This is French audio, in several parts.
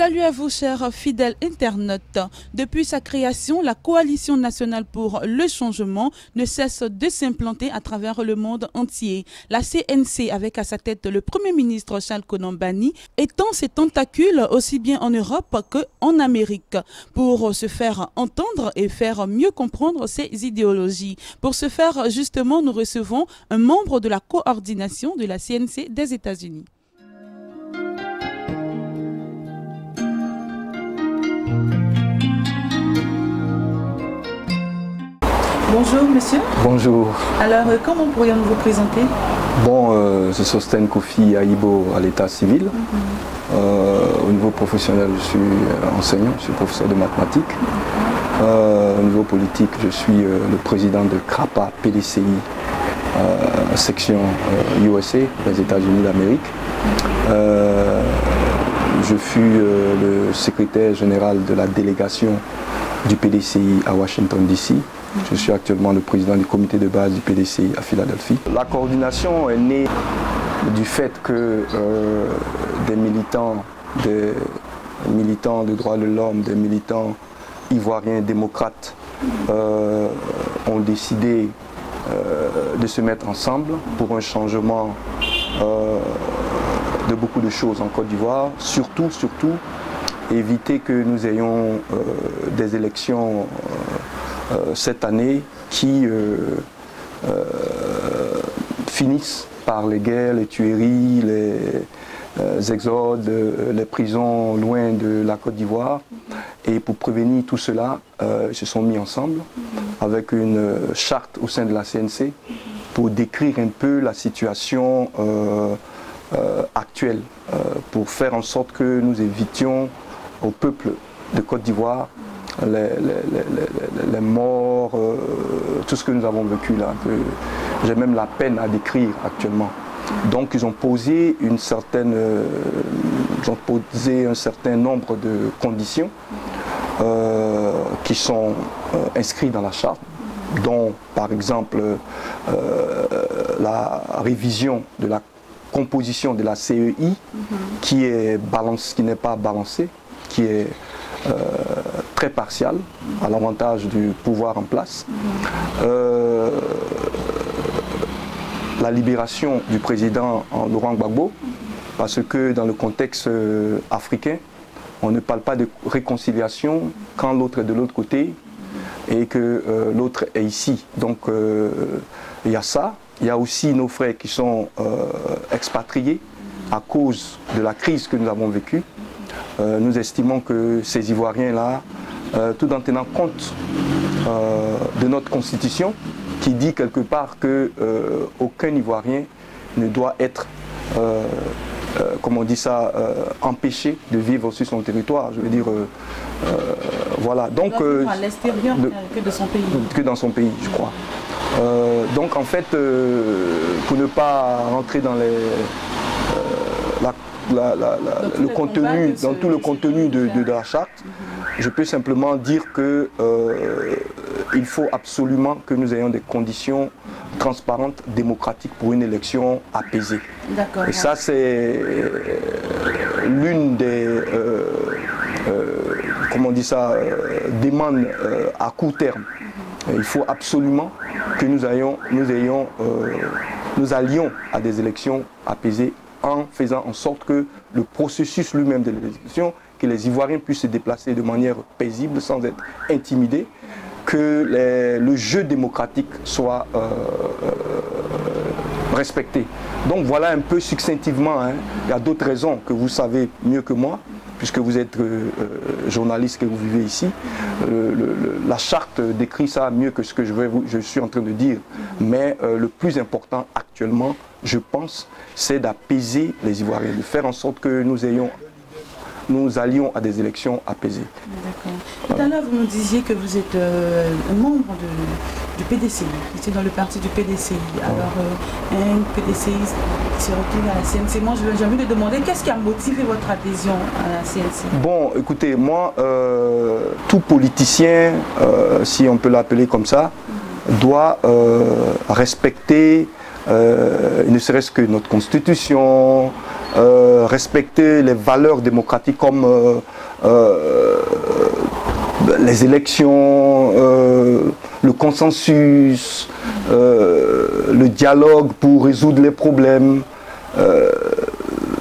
Salut à vous, chers fidèles internautes. Depuis sa création, la Coalition nationale pour le changement ne cesse de s'implanter à travers le monde entier. La CNC, avec à sa tête le Premier ministre Charles Konan Banny, étend ses tentacules aussi bien en Europe qu'en Amérique pour se faire entendre et faire mieux comprendre ses idéologies. Pour ce faire, justement, nous recevons un membre de la coordination de la CNC des États-Unis. Bonjour monsieur. Bonjour. Alors comment pourrions-nous vous présenter? Bon, je sostiens Kofi Aibo à l'état civil. Au niveau professionnel, je suis enseignant, je suis professeur de mathématiques. Au niveau politique, je suis le président de CRAPA PDCI, section USA, les États-Unis d'Amérique. Je fus le secrétaire général de la délégation du PDCI à Washington DC. Je suis actuellement le président du comité de base du PDCI à Philadelphie. La coordination est née du fait que des militants de droits de l'homme, des militants ivoiriens démocrates ont décidé de se mettre ensemble pour un changement de beaucoup de choses en Côte d'Ivoire, surtout éviter que nous ayons des élections cette année qui finissent par les guerres, les tueries, les exodes, les prisons loin de la Côte d'Ivoire. Et pour prévenir tout cela, ils se sont mis ensemble avec une charte au sein de la CNC pour décrire un peu la situation actuelle, pour faire en sorte que nous évitions au peuple de Côte d'Ivoire les morts, tout ce que nous avons vécu là, que j'ai même la peine à décrire actuellement. Donc ils ont posé un certain nombre de conditions qui sont inscrites dans la charte, dont par exemple la révision de la composition de la CEI qui n'est pas balancée, qui est très partial à l'avantage du pouvoir en place. La libération du président Laurent Gbagbo, parce que dans le contexte africain, on ne parle pas de réconciliation quand l'autre est de l'autre côté et que l'autre est ici. Donc il y a ça. Il y a aussi nos frères qui sont expatriés à cause de la crise que nous avons vécue. Nous estimons que ces Ivoiriens-là, tout en tenant compte de notre constitution, qui dit quelque part qu'aucun Ivoirien ne doit être, comment on dit ça, empêché de vivre sur son territoire. Je veux dire, voilà. Donc, à l'extérieur que de son pays. Que dans son pays, je crois. Donc en fait, pour ne pas rentrer dans le contenu, dans tout le contenu de la charte, je peux simplement dire que il faut absolument que nous ayons des conditions transparentes, démocratiques pour une élection apaisée. Et ça, c'est l'une des comment on dit ça, demandes à court terme. Il faut absolument que nous allions à des élections apaisées en faisant en sorte que le processus lui-même de l'élection, que les Ivoiriens puissent se déplacer de manière paisible sans être intimidés, que le jeu démocratique soit respecté. Donc voilà un peu succinctivement, hein. Il y a d'autres raisons que vous savez mieux que moi, puisque vous êtes journaliste, que vous vivez ici. La charte décrit ça mieux que ce que je suis en train de dire. Mais le plus important actuellement, je pense, c'est d'apaiser les Ivoiriens, de faire en sorte que nous allions à des élections apaisées. D'accord. Tout à l'heure, vous me disiez que vous êtes un membre du PDCI, vous étiez dans le parti du PDCI. Alors, un PDCI qui se retrouve à la CNC. Moi, j'ai envie de demander, qu'est-ce qui a motivé votre adhésion à la CNC? Bon, écoutez, moi, tout politicien, si on peut l'appeler comme ça, doit respecter ne serait-ce que notre constitution, respecter les valeurs démocratiques comme les élections, le consensus, le dialogue pour résoudre les problèmes.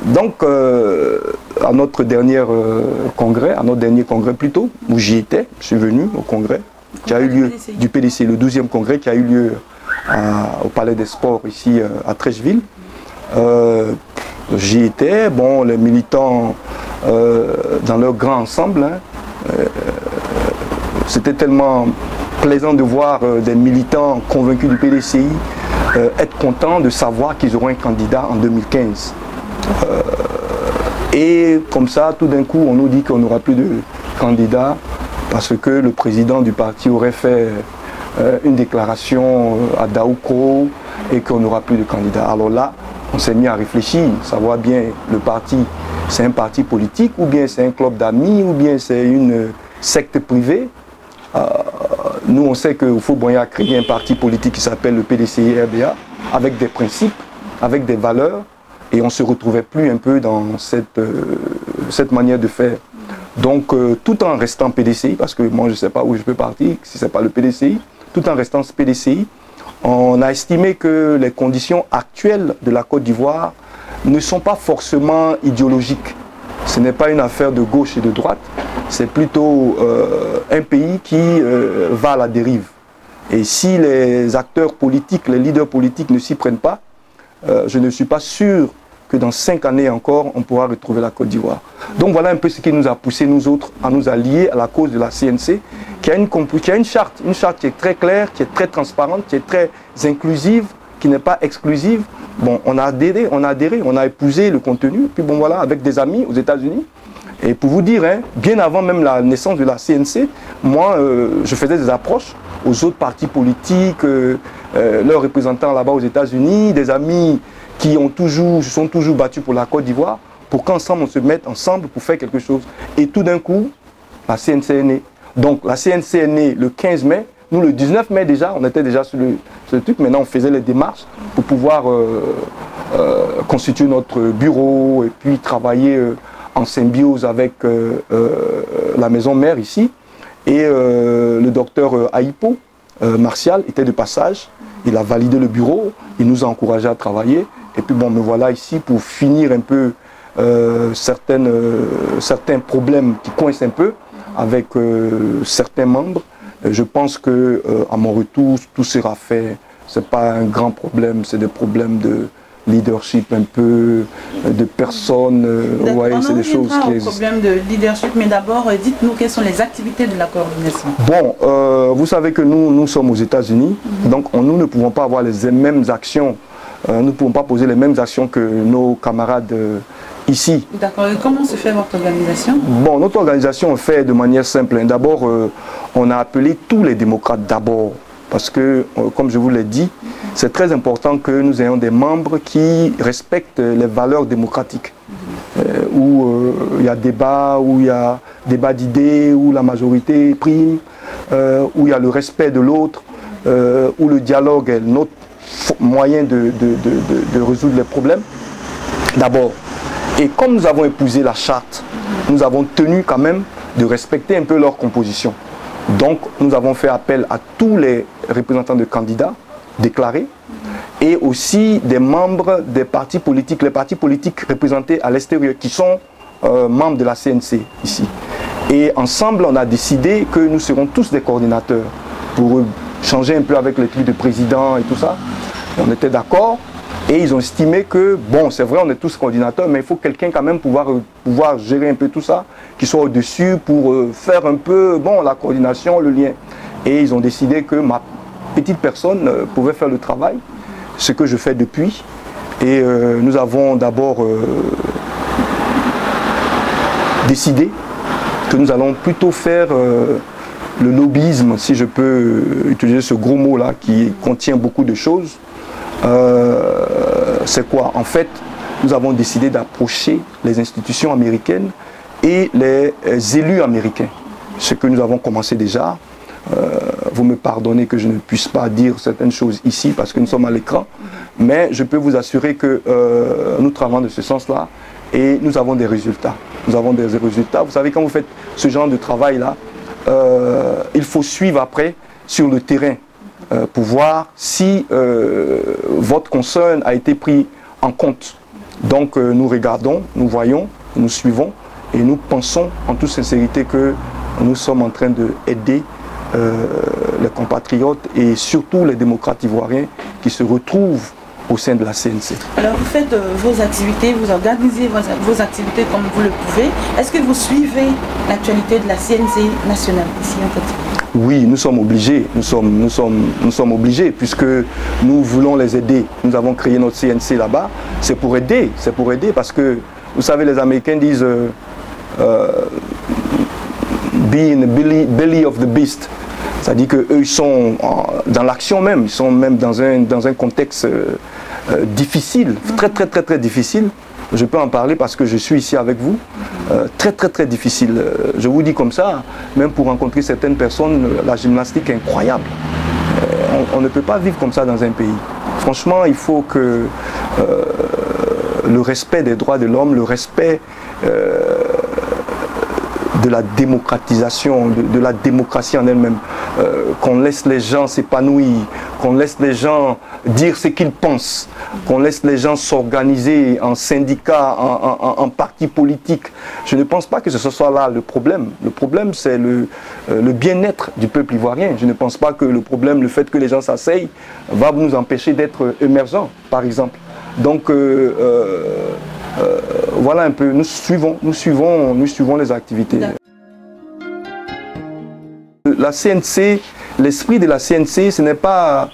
Donc, à notre dernier congrès, plutôt, où j'y étais, je suis venu au congrès, qui a eu lieu du PDC, le 12e congrès qui a eu lieu au Palais des Sports ici à Treichville. J'y étais, bon, les militants dans leur grand ensemble, hein, c'était tellement plaisant de voir des militants convaincus du PDCI être contents de savoir qu'ils auront un candidat en 2015. Et comme ça, tout d'un coup, on nous dit qu'on n'aura plus de candidat parce que le président du parti aurait fait une déclaration à Daoukro et qu'on n'aura plus de candidat. Alors là, on s'est mis à réfléchir, savoir bien le parti, c'est un parti politique ou bien c'est un club d'amis ou bien c'est une secte privée. Nous, on sait qu'il faut bien créer un parti politique qui s'appelle le PDCI-RDA avec des principes, avec des valeurs. Et on ne se retrouvait plus un peu dans cette manière de faire. Donc, tout en restant PDCI, parce que moi je ne sais pas où je peux partir, si ce n'est pas le PDCI, tout en restant PDCI, on a estimé que les conditions actuelles de la Côte d'Ivoire ne sont pas forcément idéologiques. Ce n'est pas une affaire de gauche et de droite, c'est plutôt un pays qui va à la dérive. Et si les acteurs politiques, les leaders politiques ne s'y prennent pas, je ne suis pas sûr que dans 5 années encore, on pourra retrouver la Côte d'Ivoire. Donc voilà un peu ce qui nous a poussé, nous autres, à nous allier à la cause de la CNC, qui a une charte qui est très claire, qui est très transparente, qui est très inclusive, qui n'est pas exclusive. Bon, on a adhéré, on a épousé le contenu, puis bon voilà, avec des amis aux États-Unis. Et pour vous dire, hein, bien avant même la naissance de la CNC, moi, je faisais des approches aux autres partis politiques, leurs représentants là-bas aux États-Unis, des amis qui se sont toujours battus pour la Côte d'Ivoire, pour qu'ensemble on se mette ensemble pour faire quelque chose. Et tout d'un coup, la CNC est née. Donc la CNC est née le 15 mai. Nous, le 19 mai déjà, on était déjà sur le truc. Maintenant, on faisait les démarches pour pouvoir constituer notre bureau et puis travailler en symbiose avec la maison mère ici. Et le docteur Aïpo, Martial, était de passage. Il a validé le bureau, il nous a encouragés à travailler. Et puis bon, me voilà ici pour finir un peu certains problèmes qui coincent un peu avec certains membres. Je pense qu'à mon retour, tout sera fait. Ce n'est pas un grand problème, c'est des problèmes de leadership un peu, de personnes. Ouais, c'est des choses qui existent. Problème de leadership, mais d'abord, dites-nous quelles sont les activités de la coordination. Bon, vous savez que nous sommes aux États-Unis, donc nous ne pouvons pas avoir les mêmes actions, nous ne pouvons pas poser les mêmes actions que nos camarades ici. D'accord, et comment se fait votre organisation? Bon, notre organisation est faite de manière simple. D'abord, on a appelé tous les démocrates d'abord. Parce que, comme je vous l'ai dit, c'est très important que nous ayons des membres qui respectent les valeurs démocratiques. Où il y a débat, où il y a débat d'idées, où la majorité prime, où il y a le respect de l'autre, où le dialogue est notre moyen de résoudre les problèmes. D'abord. Et comme nous avons épousé la charte, nous avons tenu quand même de respecter un peu leur composition. Donc, nous avons fait appel à tous les représentants de candidats déclarés et aussi des membres des partis politiques, les partis politiques représentés à l'extérieur qui sont membres de la CNC ici. Et ensemble, on a décidé que nous serons tous des coordinateurs pour changer un peu avec les trucs de président et tout ça. Et on était d'accord. Et ils ont estimé que, bon, c'est vrai, on est tous coordinateurs, mais il faut quelqu'un quand même pouvoir gérer un peu tout ça, qui soit au-dessus pour faire un peu, bon, la coordination, le lien. Et ils ont décidé que ma petite personne pouvait faire le travail, ce que je fais depuis. Et nous avons d'abord décidé que nous allons plutôt faire le lobbyisme, si je peux utiliser ce gros mot-là, qui contient beaucoup de choses. C'est quoi? En fait, nous avons décidé d'approcher les institutions américaines et les élus américains. Ce que nous avons commencé déjà. vous me pardonnez que je ne puisse pas dire certaines choses ici parce que nous sommes à l'écran, mais je peux vous assurer que nous travaillons de ce sens-là et nous avons des résultats. Nous avons des résultats. Vous savez, quand vous faites ce genre de travail-là, il faut suivre après sur le terrain pour voir si votre concern a été pris en compte. Donc nous regardons, nous voyons, nous suivons et nous pensons en toute sincérité que nous sommes en train d'aider les compatriotes et surtout les démocrates ivoiriens qui se retrouvent au sein de la CNC. Alors vous faites vos activités, vous organisez vos activités comme vous le pouvez. Est-ce que vous suivez l'actualité de la CNC nationale ici en Côte d'Ivoire? Oui, nous sommes obligés, nous sommes obligés puisque nous voulons les aider. Nous avons créé notre CNC là-bas, c'est pour aider parce que vous savez les Américains disent be in the belly of the beast. C'est-à-dire qu'eux ils sont dans l'action même, ils sont même dans un contexte difficile, très difficile. Je peux en parler parce que je suis ici avec vous. Très difficile. Je vous dis comme ça, même pour rencontrer certaines personnes, la gymnastique est incroyable. On ne peut pas vivre comme ça dans un pays. Franchement, il faut que le respect des droits de l'homme, le respect de la démocratisation, de la démocratie en elle-même, qu'on laisse les gens s'épanouir, qu'on laisse les gens dire ce qu'ils pensent, qu'on laisse les gens s'organiser en syndicats, en partis politiques. Je ne pense pas que ce soit là le problème. Le problème, c'est le bien-être du peuple ivoirien. Je ne pense pas que le problème, le fait que les gens s'asseyent, va nous empêcher d'être émergents, par exemple. Donc, voilà un peu, nous suivons les activités. La CNC, l'esprit de la CNC, ce n'est pas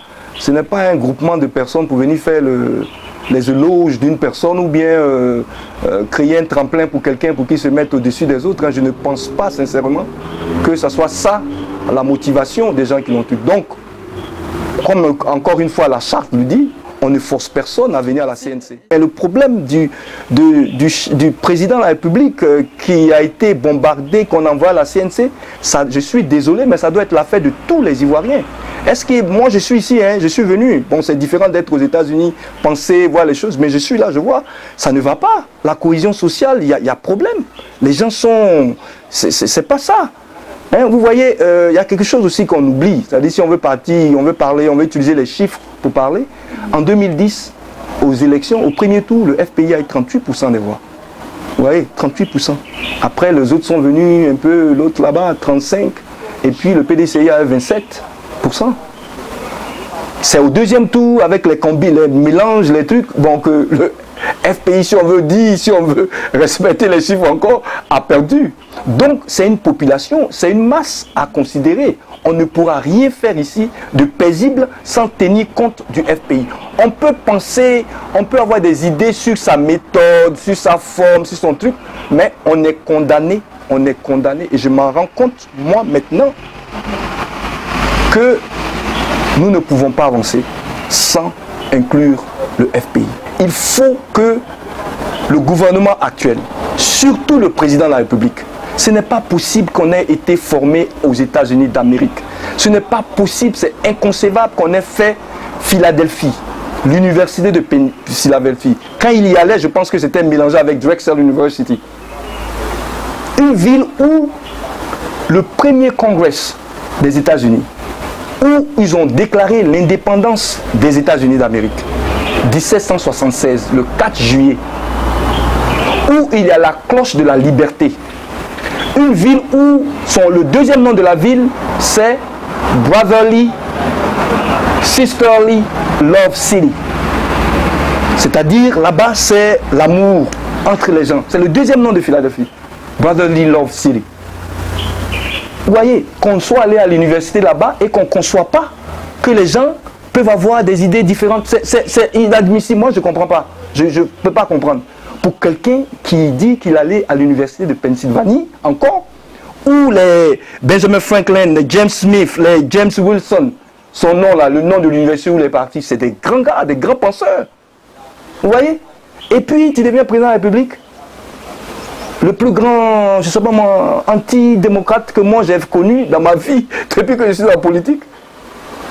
un groupement de personnes pour venir faire les éloges d'une personne ou bien créer un tremplin pour quelqu'un pour qu'il se mette au-dessus des autres. Je ne pense pas sincèrement que ce soit ça la motivation des gens qui l'ont tué. Donc, comme encore une fois la charte le dit, on ne force personne à venir à la CNC. Et le problème du président de la République qui a été bombardé, qu'on envoie à la CNC, ça, je suis désolé, mais ça doit être l'affaire de tous les Ivoiriens. Est-ce que moi je suis ici, hein, je suis venu, bon c'est différent d'être aux États-Unis, penser, voir les choses, mais je suis là, je vois, ça ne va pas. La cohésion sociale, il y a problème. Les gens sont... C'est pas ça. Hein, vous voyez, il y a quelque chose aussi qu'on oublie. C'est-à-dire si on veut partir, on veut parler, on veut utiliser les chiffres pour parler. En 2010, aux élections, au premier tour, le FPI a eu 38% des voix. Vous voyez, 38%. Après, les autres sont venus un peu, l'autre là-bas, 35%. Et puis le PDCI a eu 27%. C'est au deuxième tour, avec les combis, les mélanges, les trucs, bon, que le FPI, si on veut dire, si on veut respecter les chiffres encore, a perdu. Donc, c'est une population, c'est une masse à considérer. On ne pourra rien faire ici de paisible sans tenir compte du FPI. On peut penser, on peut avoir des idées sur sa méthode, sur sa forme, sur son truc, mais on est condamné, et je m'en rends compte, moi, maintenant, que nous ne pouvons pas avancer sans inclure le FPI. Il faut que le gouvernement actuel, surtout le président de la République, ce n'est pas possible qu'on ait été formé aux États-Unis d'Amérique. Ce n'est pas possible, c'est inconcevable qu'on ait fait Philadelphie, l'université de Philadelphie. Quand il y allait, je pense que c'était mélangé avec Drexel University. Une ville où le premier congrès des États-Unis, où ils ont déclaré l'indépendance des États-Unis d'Amérique, 1776, le 4 juillet, où il y a la cloche de la liberté. Une ville où le deuxième nom de la ville, c'est Brotherly, Sisterly, Love City. C'est-à-dire, là-bas, c'est l'amour entre les gens. C'est le deuxième nom de Philadelphie. Brotherly Love City. Vous voyez, qu'on soit allé à l'université là-bas et qu'on ne conçoit pas que les gens peuvent avoir des idées différentes. C'est inadmissible. Moi, je ne comprends pas. Je ne peux pas comprendre. Pour quelqu'un qui dit qu'il allait à l'université de Pennsylvanie, encore, où les Benjamin Franklin, les James Smith, les James Wilson, son nom là, le nom de l'université où il est parti, c'est des grands gars, des grands penseurs. Vous voyez? Et puis, tu deviens président de la République. le plus grand, je ne sais pas moi, antidémocrate que moi j'ai connu dans ma vie depuis que je suis dans la politique.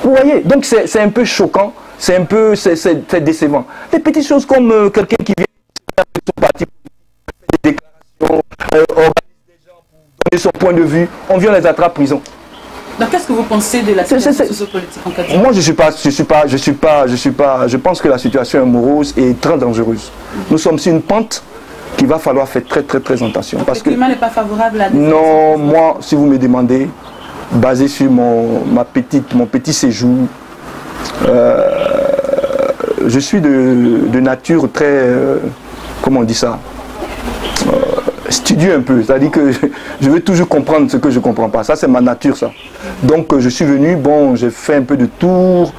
Vous voyez, donc c'est un peu choquant, c'est un peu c'est décevant. Des petites choses comme quelqu'un qui vient avec son parti, des déclarations, organise des gens pour donner son point de vue, on vient les attraper en prison. Donc qu'est-ce que vous pensez de la situation sociopolitique en Côte d'Ivoire? Moi je pense que la situation est morose et très dangereuse. Nous sommes sur une pente qu'il va falloir faire très attention. Parce que le climat n'est pas favorable à la non, moi, si vous me demandez, basé sur mon petit séjour, je suis de nature très, comment on dit ça, studieux un peu, c'est-à-dire que je veux toujours comprendre ce que je ne comprends pas. Ça, c'est ma nature, ça. Donc, je suis venu, bon, j'ai fait un peu de tours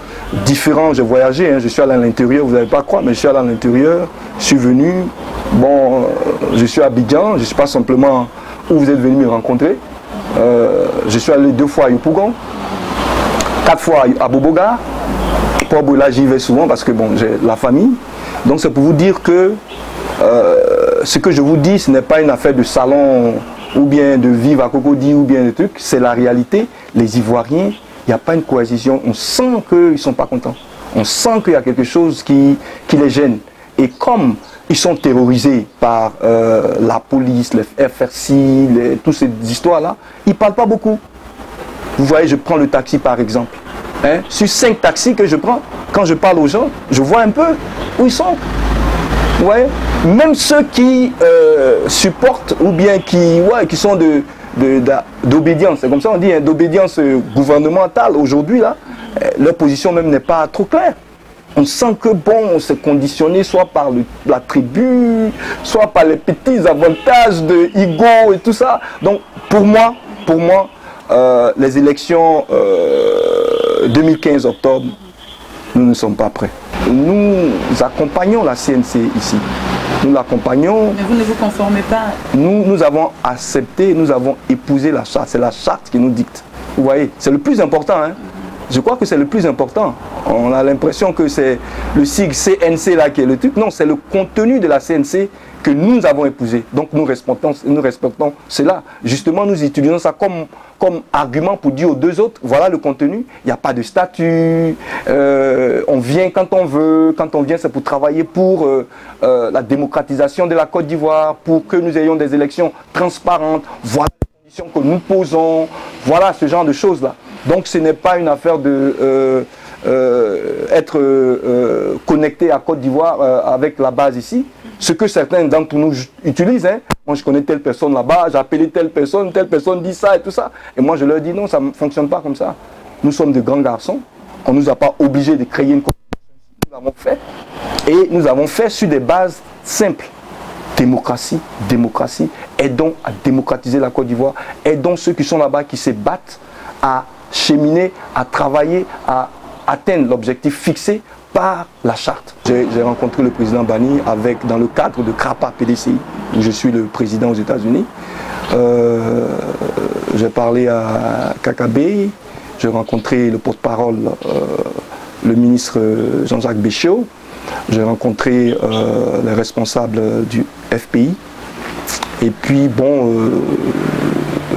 différents, j'ai voyagé, hein, je suis allé à l'intérieur, vous n'allez pas croire, mais je suis allé à l'intérieur, je suis venu, bon, je suis à Abidjan, je ne suis pas simplement où vous êtes venu me rencontrer. Je suis allé 2 fois à Yopougon, 4 fois à Boboga. Pour là, j'y vais souvent parce que bon, j'ai la famille. Donc, c'est pour vous dire que ce que je vous dis, ce n'est pas une affaire de salon ou bien de vivre à Cocody ou bien des trucs. C'est la réalité. Les Ivoiriens, il n'y a pas une cohésion. On sent qu'ils ne sont pas contents. On sent qu'il y a quelque chose qui les gêne. Et comme ils sont terrorisés par la police, les FRC, toutes ces histoires-là, ils ne parlent pas beaucoup. Vous voyez, je prends le taxi par exemple. Hein? Sur 5 taxis que je prends, quand je parle aux gens, je vois un peu où ils sont. Vous voyez? Même ceux qui supportent ou bien qui sont d'obédience, c'est comme ça on dit, hein, d'obédience gouvernementale aujourd'hui, là, leur position même n'est pas trop claire. On sent que bon, on s'est conditionné soit par la tribu, soit par les petits avantages de Igo et tout ça. Donc pour moi, les élections 2015 octobre, nous ne sommes pas prêts. Nous accompagnons la CNC ici. Nous l'accompagnons. Mais vous ne vous conformez pas. Nous avons accepté, nous avons épousé la charte. C'est la charte qui nous dicte. Vous voyez, c'est le plus important. Hein? Je crois que c'est le plus important. On a l'impression que c'est le sigle CNC là qui est le truc. Non, c'est le contenu de la CNC que nous avons épousé. Donc nous respectons cela. Justement, nous utilisons ça comme argument pour dire aux deux autres, voilà le contenu, il n'y a pas de statut, on vient quand on veut, quand on vient c'est pour travailler pour la démocratisation de la Côte d'Ivoire, pour que nous ayons des élections transparentes, voilà les conditions que nous posons, voilà ce genre de choses-là. Donc ce n'est pas une affaire de être connecté à Côte d'Ivoire avec la base ici. Ce que certains d'entre nous utilisent, hein. Moi je connais telle personne là-bas, j'ai appelé telle personne dit ça et tout ça. Et moi je leur dis non, ça ne fonctionne pas comme ça. Nous sommes de grands garçons, on ne nous a pas obligés de créer une constitution, nous l'avons fait. Et nous avons fait sur des bases simples. Démocratie, aidons à démocratiser la Côte d'Ivoire, aidons ceux qui sont là-bas, qui se battent à cheminer, à travailler, à atteindre l'objectif fixé par la charte. J'ai rencontré le président Bani dans le cadre de CRAPA PDCI, où je suis le président aux États-Unis. J'ai parlé à Kakabe, j'ai rencontré le porte-parole, le ministre Jean-Jacques Béchiot, j'ai rencontré les responsables du FPI. Et puis bon,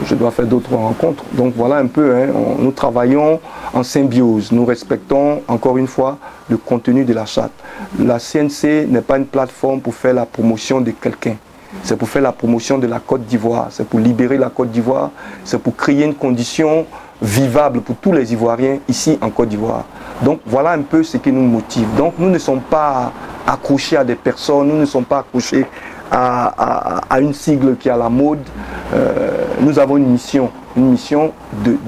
je dois faire d'autres rencontres. Donc voilà un peu, hein, nous travaillons en symbiose. Nous respectons encore une fois le contenu de la charte. La CNC n'est pas une plateforme pour faire la promotion de quelqu'un. C'est pour faire la promotion de la Côte d'Ivoire. C'est pour libérer la Côte d'Ivoire. C'est pour créer une condition vivable pour tous les Ivoiriens ici en Côte d'Ivoire. Donc voilà un peu ce qui nous motive. Donc nous ne sommes pas accrochés à des personnes, nous ne sommes pas accrochés à une sigle qui est à la mode. Nous avons une mission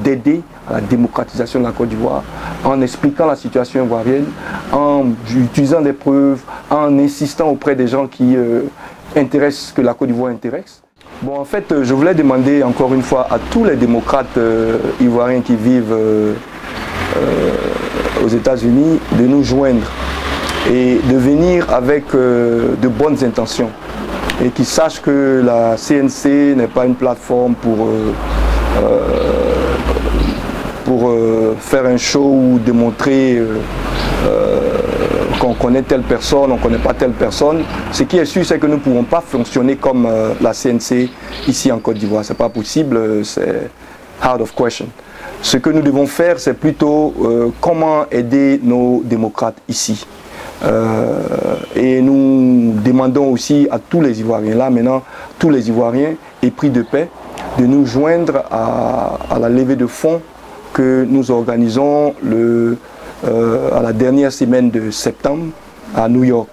d'aider à la démocratisation de la Côte d'Ivoire en expliquant la situation ivoirienne, en utilisant des preuves, en insistant auprès des gens qui intéressent, que la Côte d'Ivoire intéresse. Bon, en fait, je voulais demander encore une fois à tous les démocrates ivoiriens qui vivent aux États-Unis de nous joindre et de venir avec de bonnes intentions. Et qu'ils sachent que la CNC n'est pas une plateforme pour faire un show ou démontrer qu'on connaît telle personne, on ne connaît pas telle personne. Ce qui est sûr, c'est que nous ne pouvons pas fonctionner comme la CNC ici en Côte d'Ivoire. Ce n'est pas possible, c'est out of question. Ce que nous devons faire, c'est plutôt comment aider nos démocrates ici. Et nous demandons aussi à tous les Ivoiriens, là maintenant, tous les Ivoiriens épris de paix, de nous joindre à la levée de fonds que nous organisons à la dernière semaine de septembre à New York.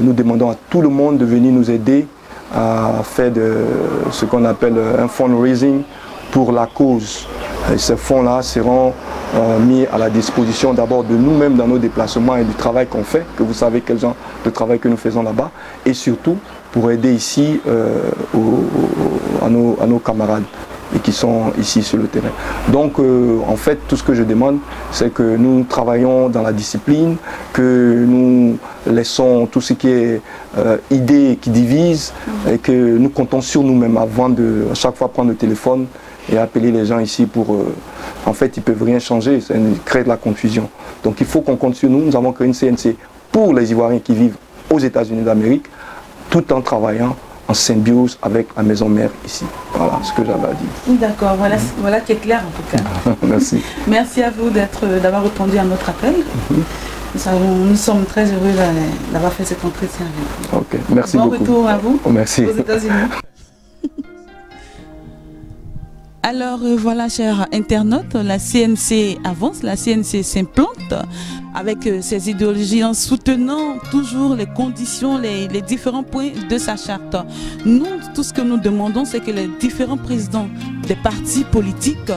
Nous demandons à tout le monde de venir nous aider à faire ce qu'on appelle un fundraising pour la cause. Et ces fonds-là seront mis à la disposition d'abord de nous-mêmes dans nos déplacements et du travail qu'on fait, que vous savez quel genre de travail que nous faisons là-bas, et surtout pour aider ici à nos camarades et qui sont ici sur le terrain. Donc en fait tout ce que je demande, c'est que nous travaillons dans la discipline, que nous laissons tout ce qui est idées qui divisent et que nous comptons sur nous-mêmes avant de à chaque fois prendre le téléphone et appeler les gens ici pour... en fait, ils ne peuvent rien changer, ça crée de la confusion. Donc il faut qu'on compte sur nous. Nous avons créé une CNC pour les Ivoiriens qui vivent aux États-Unis d'Amérique, tout en travaillant en symbiose avec la maison mère ici. Voilà ce que j'avais à dire. D'accord, voilà qui est clair en tout cas. Merci. Merci à vous d'avoir répondu à notre appel. Nous sommes très heureux d'avoir fait cet entretien avec vous. Ok, merci beaucoup. Bon retour à vous Merci. aux États-Unis. Alors voilà, chers internautes, la CNC avance, la CNC s'implante avec ses idéologies en soutenant toujours les conditions, les différents points de sa charte. Nous, tout ce que nous demandons, c'est que les différents présidents des partis politiques,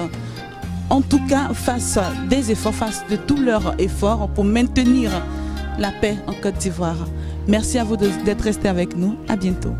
en tout cas, fassent des efforts, fassent de tous leurs efforts pour maintenir la paix en Côte d'Ivoire. Merci à vous d'être restés avec nous. À bientôt.